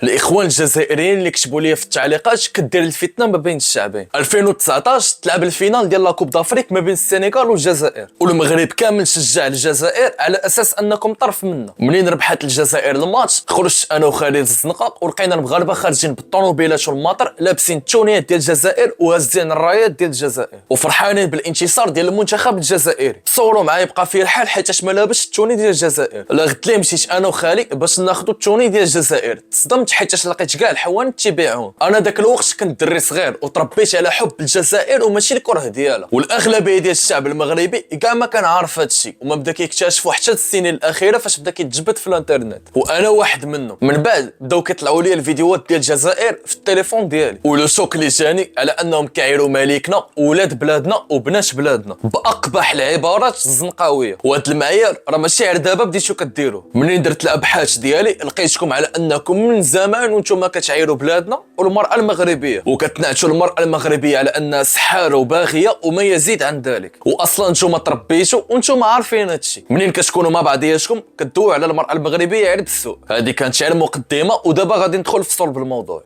الاخوان الجزائريين اللي كتبوا لي في التعليقات كدير الفتنه ما بين الشعبين. 2019 تلعب الفينال ديال لاكوب دافريك ما بين السنغال والجزائر، والمغرب كامل شجع الجزائر على اساس انكم طرف منا. منين ربحت الجزائر الماتش خرجت انا وخالد الزنقه ولقينا المغاربه خارجين بالطوموبيلات والمطر لابسين التونيات ديال الجزائر وهازين الرايات ديال الجزائر وفرحانين بالانتصار ديال المنتخب الجزائري. تصوروا معايا يبقى فيه الحال حيت ما لابسش التوني ديال الجزائر. لا غد لي مشيت انا وخالي باش ناخذوا التوني ديال الجزائر، تصدمت حيت لقيت كاع الحوانت تيبيعون. انا داك الوقت كنت دري صغير وتربيت على حب الجزائر وماشي الكره ديالها، والاغلبيه ديال الشعب المغربي كاع ما كان عارف هذا الشيء وما بدا كيكتشفوا حتى السنين الاخيره فاش بدا كيتجبد في الانترنت، وانا واحد منهم. من بعد بداو كيطلعوا لي الفيديوهات ديال الجزائر في التليفون ديالي، ولو شوك اللي جاني على انهم كيعيروا مليكنا وولاد بلادنا وبنات بلادنا باقبح العبارات الزنقاويه. وهذا المعيار راه ماشي غير دابا بديتو كديروه. منين درت الابحاث ديالي لقيتكم على انكم من زمان وانتم كتعيروا بلادنا والمراه المغربيه وكتنعتوا المراه المغربيه على انها سحاره وباغيه وما يزيد عن ذلك، واصلا انتم تربيتوا وانتم عارفين هادشي. منين كتكونوا مع بعضياتكم كدويو على المراه المغربيه غير بالسوء. هذه كانت غير مقدمه ودابا غادي ندخل في صلب الموضوع.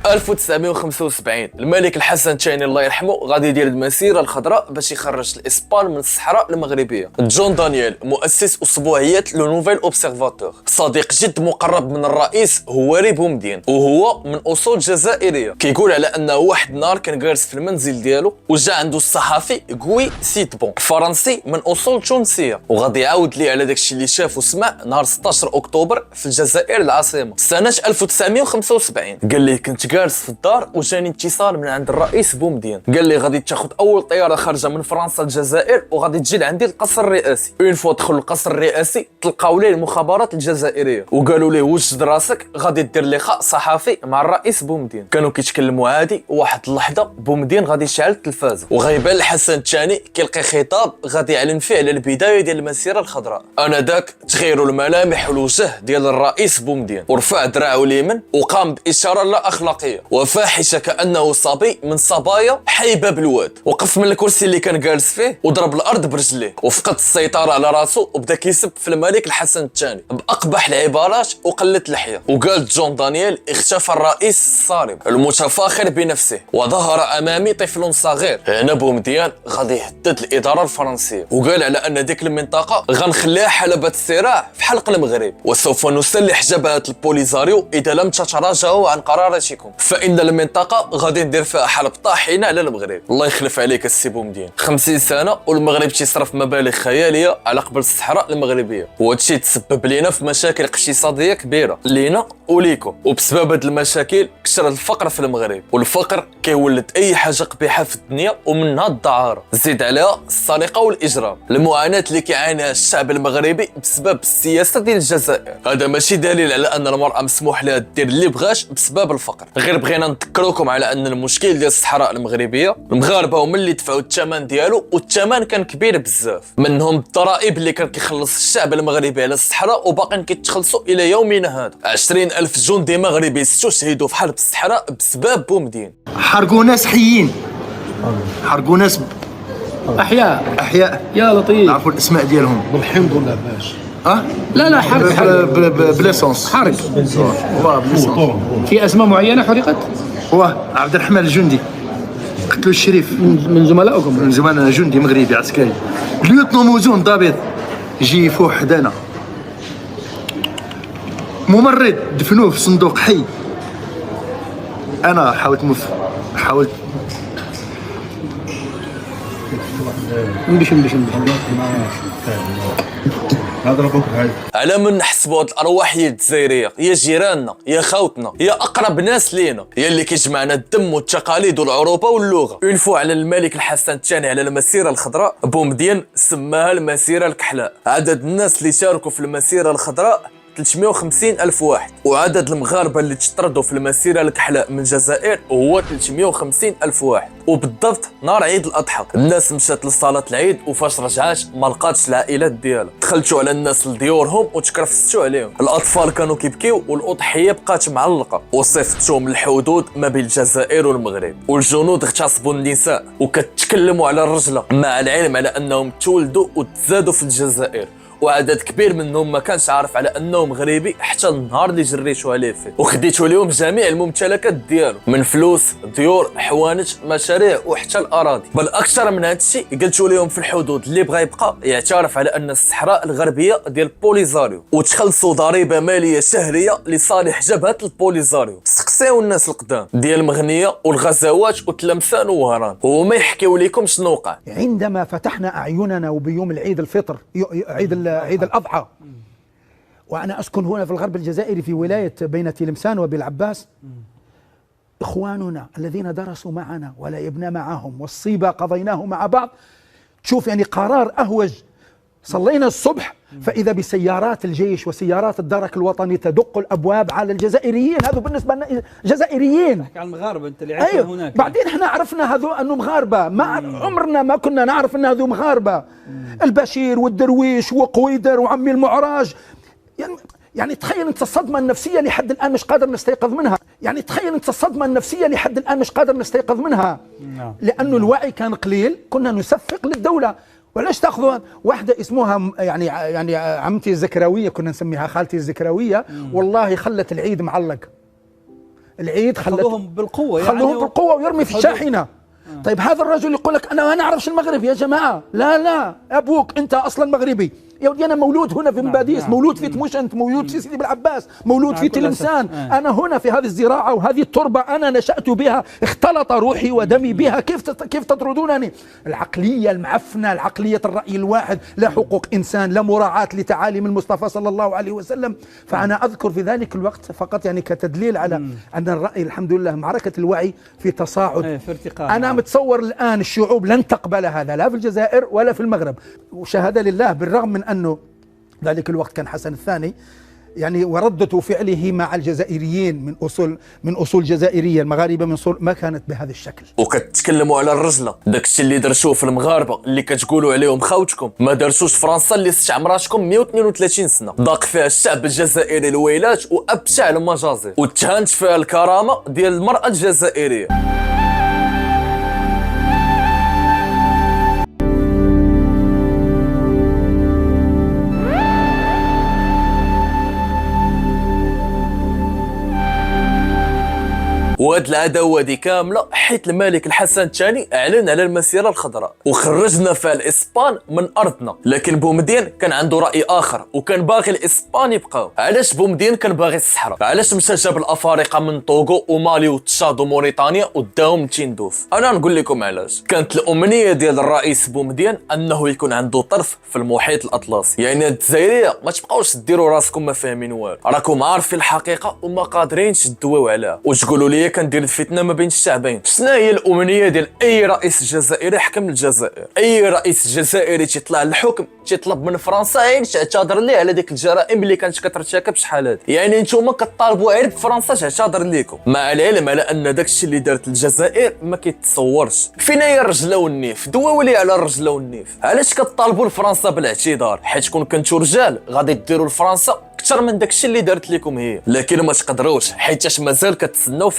1975 الملك الحسن الثاني الله يرحمه غادي يدير المسيره الخضراء باش يخرج الاسبان من الصحراء المغربيه. جون دانييل مؤسس اسبوعيه لو نوفيل اوبسيرفاتور، صديق جد مقرب من الرئيس هواري بومدين وهو من اصول جزائريه. كيقول على انه واحد النهار كان جالس في المنزل ديالو وجا عنده الصحفي غوي سيتبون فرنسي من اصول تونسيه، وغادي يعاود ليه على داكشي اللي شاف وسمع نهار 16 اكتوبر في الجزائر العاصمه سنه 1975. قال ليه كنت جالس في الدار وجاني اتصال من عند الرئيس بومدين، قال لي غادي تاخذ اول طياره خارجه من فرنسا للجزائر وغادي تجي لعندي القصر الرئاسي. اون فوا دخل القصر الرئاسي تلقاو ليه المخابرات الجزائريه وقالوا ليه وجد راسك غادي دير لقاء صحفي مع الرئيس بومدين. كانوا كيتكلموا عادي، واحد اللحظه بومدين غادي يشعل التلفاز وغيبان الحسن الثاني كيلقي خطاب غادي يعلن فيه على البدايه ديال المسيره الخضراء. انا داك تغيروا الملامح والوجه ديال الرئيس بومدين ورفع دراعه اليمين وقام باشاره لا اخلاقيه وفاحشه كانه صبي من صبايا حي باب الواد. وقف من الكرسي اللي كان جالس فيه وضرب الارض برجليه وفقد السيطره على راسه وبدا كيسب في الملك الحسن الثاني باقبح العبارات وقله اللحيه. وقال جون دانييل اختفى الرئيس الصارم المتفاخر بنفسه وظهر امامي طفل صغير. هنا بومدين غادي يهدد الاداره الفرنسيه وقال على ان ديك المنطقه غنخليها حلبة الصراع في حلق المغرب وسوف نسلح جبهه البوليزاريو اذا لم تتراجعوا عن قراراتكم، فإن المنطقة غادي ندير فيها حلب طاحنة على المغرب. الله يخلف عليك السي بومدين. 50 سنة والمغرب تيصرف مبالغ خيالية على قبل الصحراء المغربية، وهادشي تسبب لينا في مشاكل اقتصادية كبيرة لينا وليكم، وبسبب هاد المشاكل كثر الفقر في المغرب، والفقر كيولد أي حاجة قبيحة في الدنيا ومنها الدعارة. زيد عليها السرقة والإجرام، المعاناة اللي كيعانيها الشعب المغربي بسبب السياسة ديال الجزائر. هذا ماشي دليل على أن المرأة مسموح لها دير اللي بغاش بسبب الفقر، غير بغينا نذكروكم على ان المشكل ديال الصحراء المغربيه المغاربه هما اللي دفعوا الثمن ديالو، والثمن كان كبير بزاف، منهم الضرائب اللي كان كيخلص الشعب المغربي على الصحراء وباقيين كيتخلصوا الى يومنا هذا. 20,000 جندي مغربي استشهدوا في حرب الصحراء بسبب بومدين. حرقوا ناس حيين، حرقوا ناس احياء يا لطيف. نعرفوا الاسماء ديالهم بالحمض ولا باش؟ لا حرق بليسونس حرق واه بليسونس. في اسماء معينه حرقت؟ واه عبد الرحمن الجندي قتلوا الشريف من زملائكم، من زمان جندي مغربي عسكري. ليوتنون موزون ضابط يجي فوق حدانا، ممرض دفنوه في صندوق حي. انا حاولت نمشي على من نحسبوا هاد الارواح هي الجزائريه، هي جيراننا، هي خاوتنا، هي اقرب ناس لينا، هي اللي كيجمعنا الدم والتقاليد والعروبه واللغه. اون فوا على الملك الحسن الثاني على المسيره الخضراء بومدين سماها المسيره الكحلاء. عدد الناس اللي شاركوا في المسيره الخضراء 350,000 واحد، وعدد المغاربه اللي تطردوا في المسيره الكحلاء من الجزائر هو 350,000 واحد. وبالضبط نهار عيد الاضحى الناس مشات لصاله العيد وفاش رجعات ما لقاتش العائلات ديالها، دخلتوا على الناس لديورهم وتكرفستوا عليهم. الاطفال كانوا كيبكيو والاضحيه بقات معلقه، وصيفطتهم للحدود ما بين الجزائر والمغرب، والجنود اغتصبوا النساء وكتكلموا على الرجله مع العلم على انهم تولدوا وتزادوا في الجزائر وعدد كبير منهم ما كانش عارف على انه مغربي حتى النهار اللي جريتو عليه فيه، وخديتو لهم جميع الممتلكات ديالو من فلوس، ديور، حوانت، مشاريع وحتى الاراضي. بل اكثر من هادشي قلتو لهم في الحدود اللي بغى يبقى يعترف على ان الصحراء الغربيه ديال بوليزاريو، وتخلصوا ضريبه ماليه شهريه لصالح جبهه البوليزاريو. سقسيو الناس القدام ديال المغنيه والغزوات وتلمسان ووهران وما يحكيو لكم شنو وقع. عندما فتحنا أعيننا وبيوم العيد الفطر عيد الأضحى، وأنا أسكن هنا في الغرب الجزائري في ولاية بين تلمسان وبالعباس، إخواننا الذين درسوا معنا ولعبنا معهم والصيبة قضيناه مع بعض، تشوف يعني قرار أهوج. صلينا الصبح فإذا بسيارات الجيش وسيارات الدرك الوطني تدق الأبواب على الجزائريين. هذا بالنسبة لنا جزائريين. تحكي عن المغاربة أنت اللي عايشين أيوه. هناك. بعدين احنا عرفنا هذو أنه مغاربة، ما عمرنا ما كنا نعرف أن هذو مغاربة. البشير والدرويش وقويدر وعمي المعراج، يعني تخيل انت الصدمة النفسية لحد الآن مش قادر نستيقظ منها. لأنه الوعي كان قليل، كنا نسفق للدولة. ولاش تاخذوا واحدة اسمها يعني عمتي الزكراوية، كنا نسميها خالتي الزكراوية، والله خلت العيد معلق. العيد خلوهم بالقوة، خلوهم بالقوة ويرمي في الشاحنة. طيب هذا الرجل يقول لك أنا ما نعرفش المغرب. يا جماعة لا، أبوك أنت أصلا مغربي. يا ودي أنا مولود هنا في مباديس، مولود في تموشنت، مولود في سيدي بالعباس، مولود في تلمسان. أنا هنا في هذه الزراعة وهذه التربة أنا نشأت بها، اختلط روحي ودمي بها. كيف تطردونني؟ العقلية المعفنة، العقلية الرأي الواحد، لا حقوق إنسان، لا مراعاة لتعاليم المصطفى صلى الله عليه وسلم. فأنا أذكر في ذلك الوقت فقط يعني كتدليل على أن الرأي الحمد لله معركة الوعي في تصاعد، في ارتقاء. أنا متصور الآن الشعوب لن تقبل هذا، لا في الجزائر ولا في المغرب. وشهادة لله بالرغم من أنه ذلك الوقت كان حسن الثاني يعني وردة فعله مع الجزائريين من أصول جزائرية، المغاربة من أصول ما كانت بهذا الشكل. وكتكلموا على الرجلة، داكشي اللي درتوه في المغاربة اللي كتقولوا عليهم خوتكم ما درتوش فرنسا اللي استعمراتكم 132 سنة، ضاق فيها الشعب الجزائري الويلات وأبشع المجازر، وتهانت فيها الكرامة ديال المرأة الجزائرية. وهاد العداوه دي كامله حيت الملك الحسن الثاني اعلن على المسيره الخضراء وخرجنا فيها الاسبان من ارضنا. لكن بومدين كان عنده راي اخر وكان باغي الاسبان يبقاو. علاش بومدين كان باغي الصحراء؟ علاش مشى جاب الافارقه من طوغو ومالي وتشاد وموريتانيا وداهم لتندوف؟ انا نقول لكم علاش. كانت الامنيه ديال الرئيس بومدين انه يكون عنده طرف في المحيط الاطلسي. يعني الجزائريه ما تبقاوش ديروا راسكم ما فاهمين والو، راكم عارفين الحقيقه وما قادرينش تدويو عليها وتقولوا لي كندير الفتنه ما بين الشعبين. شنو هي الامنيه ديال اي رئيس جزائري حكم الجزائر؟ اي رئيس جزائري تيطلع للحكم تيطلب من فرنسا عين تعتذر ليه على ديك الجرائم اللي كانت كترتكب شحال هادي. يعني نتوما كطالبوا غير بفرنسا تعتذر ليكم، مع العلم على ان داكشي اللي دارت الجزائر ما كيتصورش. فين هي الرجله والنيف؟ دواو لي على الرجله والنيف. علاش كطالبوا لفرنسا بالاعتذار؟ حيت كون كنتو رجال غادي ديروا لفرنسا اكثر من داكشي اللي دارت لكم هي، لكن ما تقدروش حيت مازال كتسناو في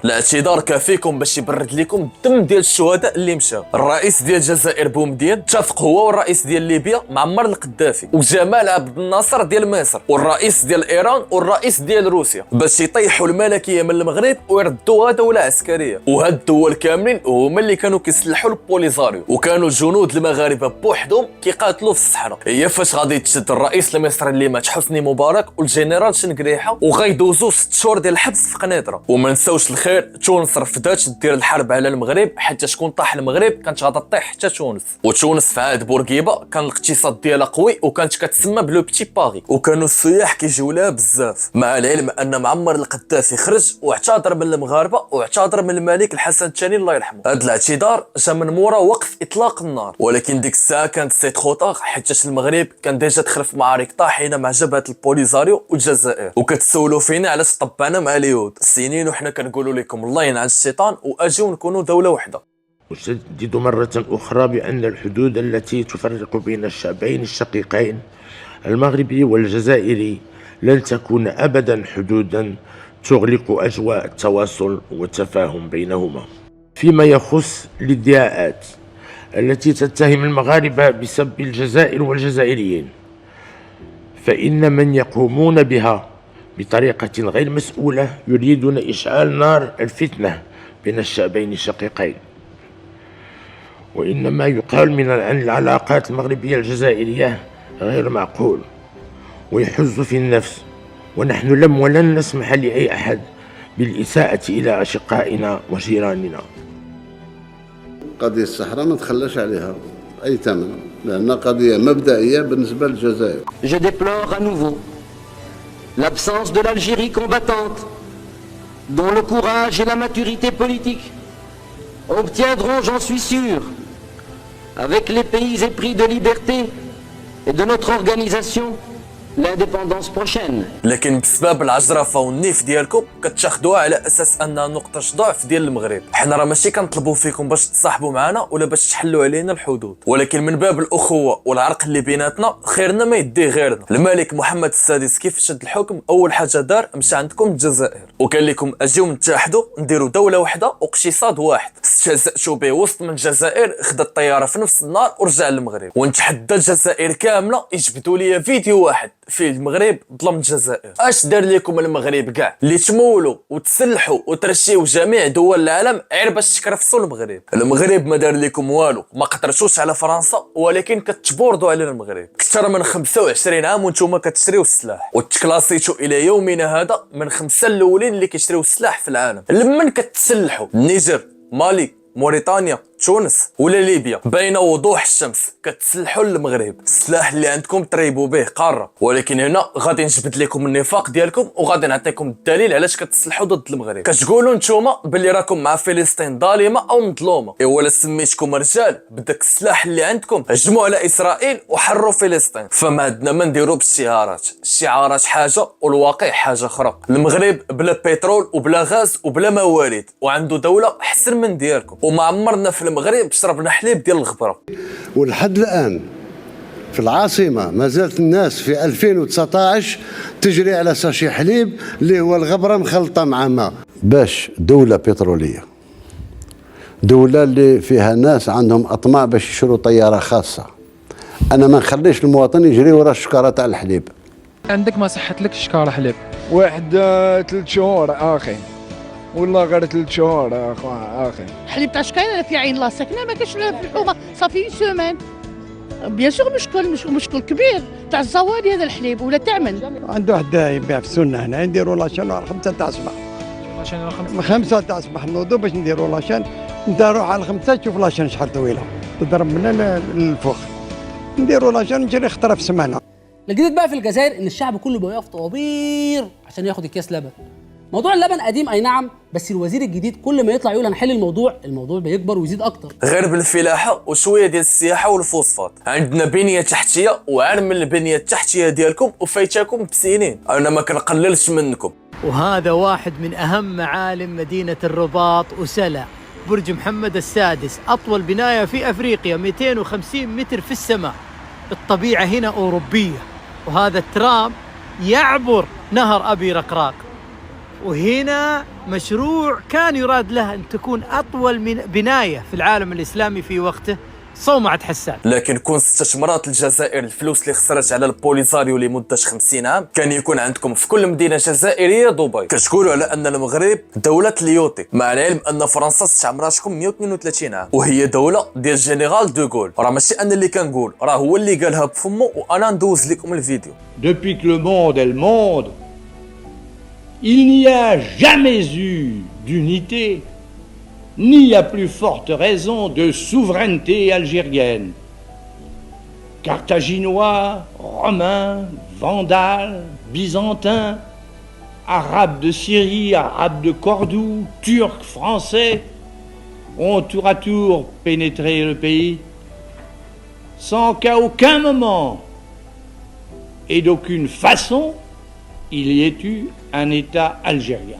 الاعتذار كافيكم باش يبرد لكم الدم ديال الشهداء اللي مشاو. الرئيس ديال الجزائر بومدين اتفق هو والرئيس ديال ليبيا معمر القذافي وجمال عبد الناصر ديال مصر والرئيس ديال ايران والرئيس ديال روسيا باش يطيحوا الملكيه من المغرب ويردوها دوله عسكريه. وهاد الدول كاملين هما اللي كانوا كيسلحوا البوليزاريو، وكانوا الجنود المغاربه بوحدهم كيقاتلوا في الصحراء. هي فاش غادي تشد الرئيس المصري اللي مات حسني مبارك والجنرال شنقريحه وغيدوزوا 6 شهور ديال الحبس في قنيطره. وما نساوش الخير تونس رفضات دير الحرب على المغرب حتى شكون طاح المغرب كانت غادا طيح حتى تونس. وتونس في عهد بورقيبه كان الاقتصاد ديالها قوي وكانت كتسمى بلو بتي باغي، وكانوا السياح كيجيو لها بزاف. مع العلم ان معمر القذافي خرج واعتذر من المغاربه واعتذر من الملك الحسن الثاني الله يرحمه. هذا الاعتذار جا من مورا وقف اطلاق النار، ولكن ديك الساعه كانت سي تروطار حيت المغرب كان ديجا دخل في معارك طاحنه مع جبهه البوليزاريو والجزائر. وكتسولوا فينا علاش طبعنا مع اليهود سنين وحنا كنقولوا لكم الله ينعل الشيطان واجيو نكونوا دوله وحده. أشدد مرة أخرى بأن الحدود التي تفرق بين الشعبين الشقيقين المغربي والجزائري لن تكون أبدا حدودا تغلق أجواء التواصل والتفاهم بينهما. فيما يخص الادعاءات التي تتهم المغاربة بسب الجزائر والجزائريين، فإن من يقومون بها بطريقة غير مسؤولة يريدون إشعال نار الفتنة بين الشعبين الشقيقين. وإنما يقال عن العلاقات المغربية الجزائرية غير معقول ويحز في النفس، ونحن لم ولن نسمح لأي أحد بالإساءة إلى أشقائنا وجيراننا. قضية الصحراء ما تخلاش عليها أي ثمن، لأنها قضية مبدئية بالنسبة للجزائر. Je déplore à nouveau l'absence de l'Algérie combattante, dont le courage et la maturité politique obtiendront, j'en suis sûr, avec les pays épris de liberté et de notre organisation, l'indépendance prochaine. لكن بسبب العجرفه والنيف ديالكم كتاخدوها على اساس انها نقطه ضعف ديال المغرب. حنا راه ماشي كنطلبوا فيكم باش تصاحبوا معنا ولا باش تحلوا علينا الحدود، ولكن من باب الاخوه والعرق اللي بيناتنا خيرنا ما يديه غيرنا. الملك محمد السادس كيف شد الحكم اول حاجه دار مشى عندكم الجزائر وقال لكم اجيو نتحدوا نديروا دوله واحده واقتصاد واحد. استهزأتوا به وسط من الجزائر، خدا الطياره في نفس النهار ورجع للمغرب، ونتحدى الجزائر كامله يجبدوا لي فيديو واحد في المغرب ظلم الجزائر. اش دار لكم المغرب كاع اللي تمولوا وتسلحوا وترشيوا جميع دول العالم غير باش تكرفسوا المغرب؟ المغرب ما دار لكم والو، ما قدرتوش على فرنسا ولكن كتبوردوا على المغرب. اكثر من 25 عام وانتم كتشريوا السلاح وتكلاسيتوا الى يومنا هذا من 5 الاولين اللي كيشريوا السلاح في العالم. لمن كتسلحوا النيجر، مالي، موريتانيا، تونس ولا ليبيا بين وضوح الشمس كتسلحوا المغرب. السلاح اللي عندكم تريبوا به قاره، ولكن هنا غادي نجبد لكم النفاق ديالكم وغادي نعطيكم الدليل علاش كتسلحوا ضد المغرب. كتقولوا نتوما باللي راكم مع فلسطين ظالمه او مظلومه، ايوا سميتكم رجال بداك السلاح اللي عندكم هجموا على اسرائيل وحرروا فلسطين. فما عندنا ما نديروا بالشعارات، الشعارات حاجه والواقع حاجه اخرى. المغرب بلا بترول وبلا غاز وبلا موارد وعنده دوله احسن من ديالكم، وما عمرنا في المغرب شربنا حليب ديال الغبره. ولحد الآن في العاصمة ما زالت الناس في 2019 تجري على ساشي حليب اللي هو الغبرة مخلطة مع ماء. باش دولة بترولية، دولة اللي فيها ناس عندهم أطماع باش يشروا طيارة خاصة، أنا ما نخليش المواطن يجري ورا الشكارة تاع الحليب. عندك ما صحت لك شكارة حليب؟ واحد 3 شهور اخي، والله غير 3 شهور اخي. حليب تاع شكاين في عين لا ساكنه ما كاش في الحومه صافي سومان. بيان سور مشكل كبير تاع الزوالي هذا الحليب ولا تعمل. عنده واحد يبيع في السنه هنا نديروا لاشان على 5 تاع الصباح. لاشان 5 تاع الصباح نوضوا باش نديروا لاشان، انت روح على 5 تشوف لاشان شحال طويله تضرب من الفخ. نديروا لاشان نجري خطره في سمانه. الجديد بقى في الجزائر ان الشعب كله بقى يقف طوابير عشان ياخد الكاس لبن. موضوع اللبن قديم اي نعم، بس الوزير الجديد كل ما يطلع يقول هنحل الموضوع بيكبر ويزيد اكتر. غير بالفلاحه وشويه ديال السياحه والفوسفات، عندنا بنيه تحتيه وعار من البنيه التحتيه ديالكم وفايتاكم بسنين. انا ما كنقللش منكم. وهذا واحد من اهم معالم مدينه الرباط وسلا، برج محمد السادس، اطول بنايه في افريقيا، 250 متر في السماء. الطبيعه هنا اوروبيه، وهذا الترام يعبر نهر ابي رقراق. وهنا مشروع كان يراد له أن تكون أطول من بناية في العالم الإسلامي في وقته، صومعة حسان. لكن كون استثمرات الجزائر الفلوس اللي خسرت على البوليزاريو لمدة 50 عام كان يكون عندكم في كل مدينة جزائرية دبي. كتقولوا على أن المغرب دولة ليوتي، مع العلم أن فرنسا استعمرتكم 132 عام وهي دولة ديال جنرال دوغول. راه ماشي أنا اللي كنقول، راه هو اللي قالها بفمه وأنا ندوز لكم الفيديو. Depuis que le monde est le monde, il n'y a jamais eu d'unité, ni à plus forte raison de souveraineté algérienne. Carthaginois, Romains, Vandales, Byzantins, Arabes de Syrie, Arabes de Cordoue, Turcs, Français ont tour à tour pénétré le pays sans qu'à aucun moment et d'aucune façon il y ait eu un État algérien.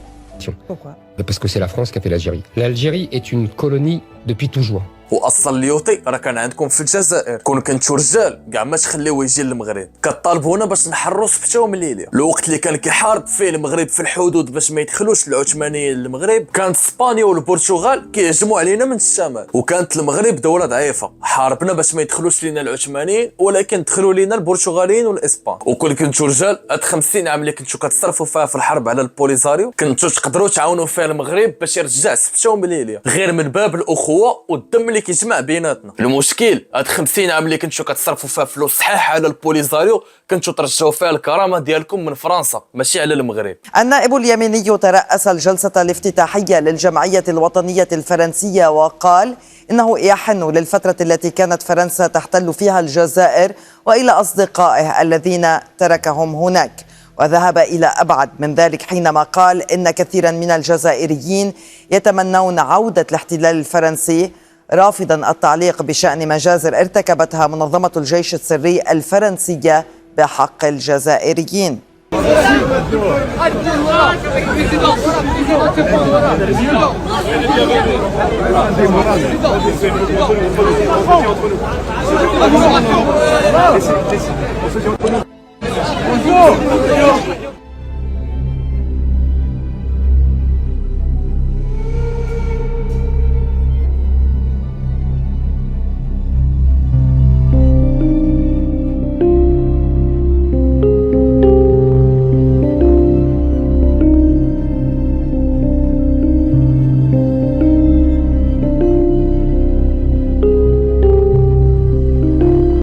Pourquoi ? Parce que c'est la France qui a fait l'Algérie. L'Algérie est une colonie depuis toujours. واصلا اليوطي راه كان عندكم في الجزائر، كون كنتو رجال كاع ما تخليوه يجي للمغرب، كطالبونا باش نحروا صفتهم الليليه. الوقت اللي كان كيحارب فيه المغرب في الحدود باش ما يدخلوش العثمانيين للمغرب، كانت اسبانيا والبرتغال كيهجموا علينا من الشمال، وكانت المغرب دوله ضعيفه، حاربنا باش ما يدخلوش لينا العثمانيين، ولكن دخلوا لينا البرتغاليين والاسبان. وكون كنتو رجال هاد 50 عام اللي كنتو كتصرفوا فيها في الحرب على البوليزاريو، كنتو تقدروا تعاونوا فيها المغرب باش يرجع صفتهم الليليه، غير من باب الاخوه والدم اللي كيجمع بيناتنا. المشكل هاد 50 عام اللي كنتو كتصرفوا فيها فلوس صحيح على البوليزاريو، كنتو ترجعوا فيها الكرامه ديالكم من فرنسا ماشي على المغرب. النائب اليميني ترأس الجلسة الافتتاحية للجمعية الوطنية الفرنسية وقال إنه يحن للفترة التي كانت فرنسا تحتل فيها الجزائر وإلى أصدقائه الذين تركهم هناك، وذهب إلى أبعد من ذلك حينما قال إن كثيرا من الجزائريين يتمنون عودة الاحتلال الفرنسي، رافضا التعليق بشأن مجازر ارتكبتها منظمة الجيش السري الفرنسية بحق الجزائريين.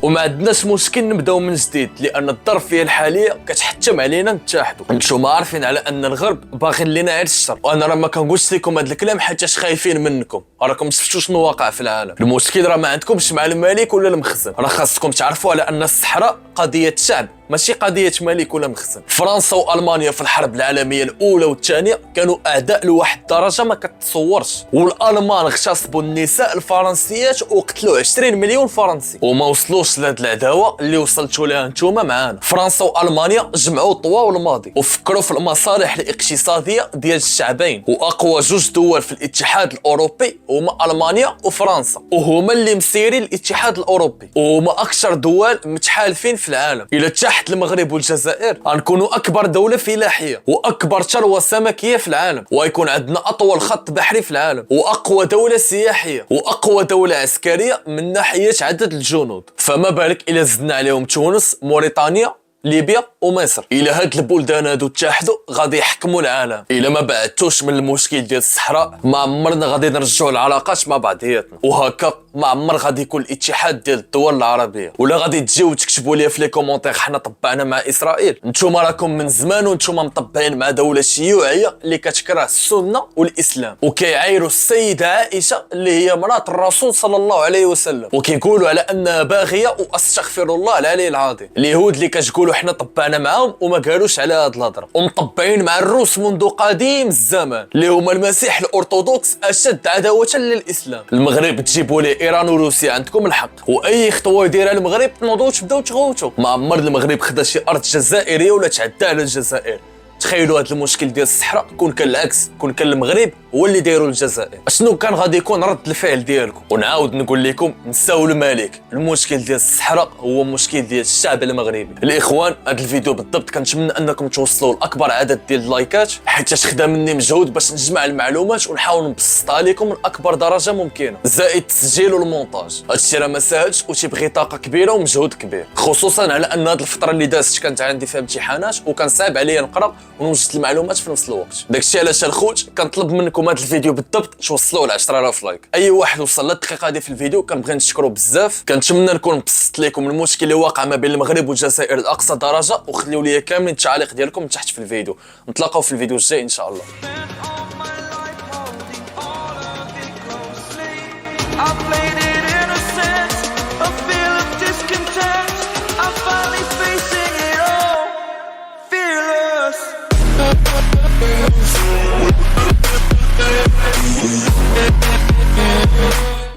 وما عندناش مشكل نبداو من جديد، لان الظرفيه الحاليه كتحتم علينا نتحدوا. نتوما عارفين على ان الغرب باغي لنا غير الشر، وانا راه ما كنقولش لكم هذا الكلام حيتاش خايفين منكم، راكم شفتوا شنو واقع في العالم. المشكل راه ما عندكمش مع الملك ولا المخزن، راه خاصكم تعرفوا على ان الصحراء قضيه شعب ماشي قضيه ملك ولا مخزن. فرنسا والمانيا في الحرب العالميه الاولى والثانيه كانوا اعداء لواحد الدرجه ما كتصورش، والالمان اغتصبوا النساء الفرنسيات وقتلوا 20 مليون فرنسي، وما وصلوش لهاد العداوه اللي وصلتوا لها نتوما معانا. فرنسا والمانيا جمعوا طوا الماضي وفكروا في المصالح الاقتصاديه ديال الشعبين، واقوى جوج دول في الاتحاد الاوروبي هما المانيا وفرنسا، وهما اللي مسيرين الاتحاد الاوروبي، وهما اكثر دول متحالفين في العالم. الى تحت المغرب والجزائر غنكونوا اكبر دوله فلاحيه واكبر ثروه سمكيه في العالم، ويكون عندنا اطول خط بحري في العالم، واقوى دوله سياحيه، واقوى دوله عسكريه من ناحيه عدد الجنود. فما بالك الى زدنا عليهم تونس، موريتانيا، ليبيا ومصر. الى هاد البلدان هادو اتحدوا غادي يحكموا العالم. الى ما بعدتوش من المشكل ديال الصحراء ما عمرنا غادي نرجعوا العلاقات مع بعضياتنا، وهكا ما عمر غادي يكون الاتحاد ديال الدول العربيه. ولا غادي تجيو تكتبوا لي في لي كومونتير حنا طبعنا مع اسرائيل؟ نتوما راكم من زمان وانتوما مطبعين مع دوله شيوعيه اللي كتكره السنه والاسلام، وكيعايروا السيده عائشه اللي هي مرات الرسول صلى الله عليه وسلم، وكيقولوا على انها باغيه واستغفر الله العلي العظيم. اليهود اللي كتقولوا حنا طبعنا معاهم وما قالوش على هاد الهضره، ومطبعين مع الروس منذ قديم الزمان اللي هما المسيح الارثوذكس اشد عداوه للاسلام. المغرب تجيبوا لي ايران وروسيا عندكم الحق، واي خطوه يديرها المغرب تنوضوا تبداو تغوتوا. ما عمر المغرب خدا شي ارض جزائريه ولا تعدى على الجزائر. تخيلوا هذا المشكل ديال الصحراء كون كان العكس، كون كان المغرب هو اللي دايروا الجزائر، شنو كان غادي يكون رد الفعل ديالكم؟ ونعاود نقول لكم نساو الملك، المشكل ديال الصحراء هو مشكل ديال الشعب المغربي. الاخوان هذا الفيديو بالضبط كنتمنى انكم توصلوا لاكبر عدد ديال اللايكات، حيت خدا مني مجهود باش نجمع المعلومات ونحاول نبسطها لكم لاكبر درجه ممكنه، زائد التسجيل والمونتاج. هادشي راه ما ساهلش وتيبغي طاقه كبيره ومجهود كبير، خصوصا على ان هذه الفتره اللي دازت كانت عندي فيها امتحانات وكان صعب عليا نقرا ونوجد المعلومات في نفس الوقت. داكشي علاش الخوت كنطلب منكم هذا الفيديو بالضبط توصلوه ل 10000 لايك. اي واحد وصل للدقيقه هذه في الفيديو كنبغي نشكرو بزاف. كنتمنى نكون بسطت لكم المشكل اللي واقع ما بين المغرب والجزائر لاقصى درجه، وخليو لي كاملين التعاليق ديالكم تحت في الفيديو. نتلاقاو في الفيديو الجاي ان شاء الله.